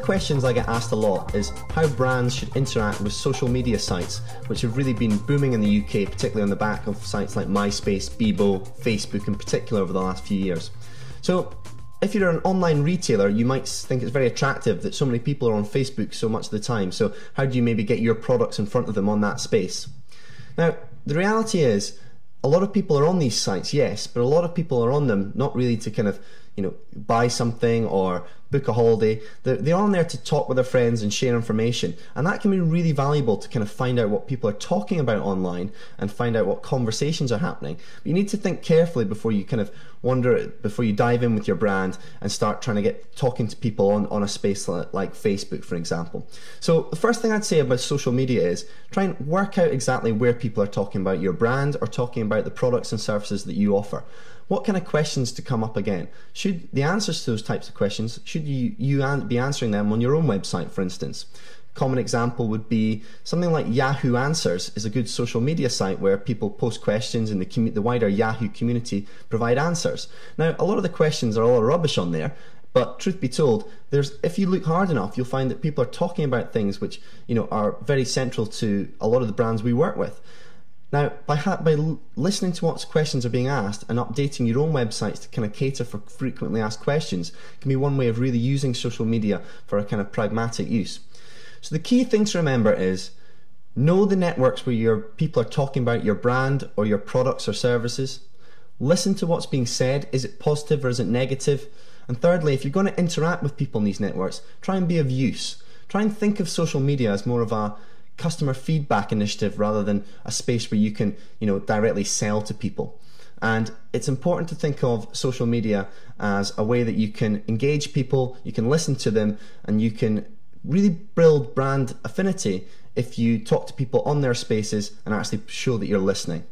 the questions I get asked a lot is how brands should interact with social media sites, which have really been booming in the UK, particularly on the back of sites like MySpace, Bebo, Facebook in particular over the last few years. So if you're an online retailer, you might think it's very attractive that so many people are on Facebook so much of the time. So how do you maybe get your products in front of them on that space? Now, the reality is, a lot of people are on these sites, yes, but a lot of people are on them not really to kind of, buy something or book a holiday. They're on there to talk with their friends and share information, and that can be really valuable to kind of find out what people are talking about online and find out what conversations are happening. But you need to think carefully before you before you dive in with your brand and start trying to get talking to people on a space like Facebook, for example. So the first thing I'd say about social media is try and work out exactly where people are talking about your brand or talking about the products and services that you offer. What kind of questions to come up again? Should the answers to those types of questions, should you be answering them on your own website, for instance? Common example would be something like Yahoo Answers is a good social media site where people post questions and the wider Yahoo community provide answers. Now, a lot of the questions are all rubbish on there, but truth be told, if you look hard enough, you'll find that people are talking about things which are very central to a lot of the brands we work with. Now, by listening to what questions are being asked and updating your own websites to kind of cater for frequently asked questions can be one way of really using social media for a kind of pragmatic use. So the key thing to remember is know the networks where your people are talking about your brand or your products or services. Listen to what's being said. Is it positive or is it negative? And thirdly, if you're going to interact with people in these networks, try and be of use. Try and think of social media as more of a customer feedback initiative rather than a space where you can directly sell to people. And it's important to think of social media as a way that you can engage people, you can listen to them, and you can really build brand affinity if you talk to people on their spaces and actually show that you're listening.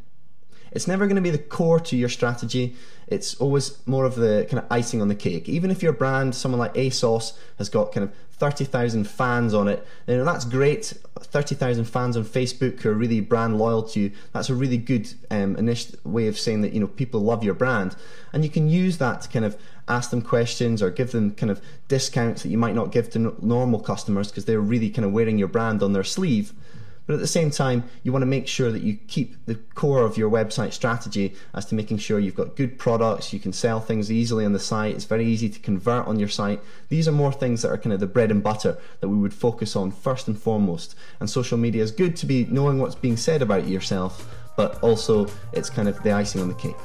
It's never going to be the core to your strategy. It's always more of the kind of icing on the cake. Even if your brand, someone like ASOS, has got kind of 30,000 fans on it, that's great. 30,000 fans on Facebook who are really brand loyal to you. That's a really good way of saying that people love your brand, and you can use that to kind of ask them questions or give them kind of discounts that you might not give to normal customers because they're really kind of wearing your brand on their sleeve. But at the same time, you want to make sure that you keep the core of your website strategy as to making sure you've got good products, you can sell things easily on the site, it's very easy to convert on your site. These are more things that are kind of the bread and butter that we would focus on first and foremost. And social media is good to be knowing what's being said about yourself, but also it's kind of the icing on the cake.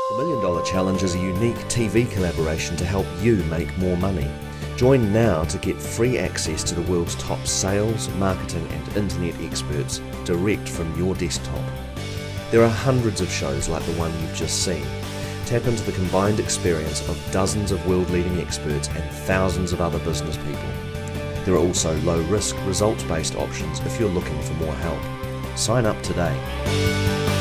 The $1 Million Challenge is a unique TV collaboration to help you make more money. Join now to get free access to the world's top sales, marketing and internet experts direct from your desktop. There are hundreds of shows like the one you've just seen. Tap into the combined experience of dozens of world-leading experts and thousands of other business people. There are also low-risk, results-based options if you're looking for more help. Sign up today.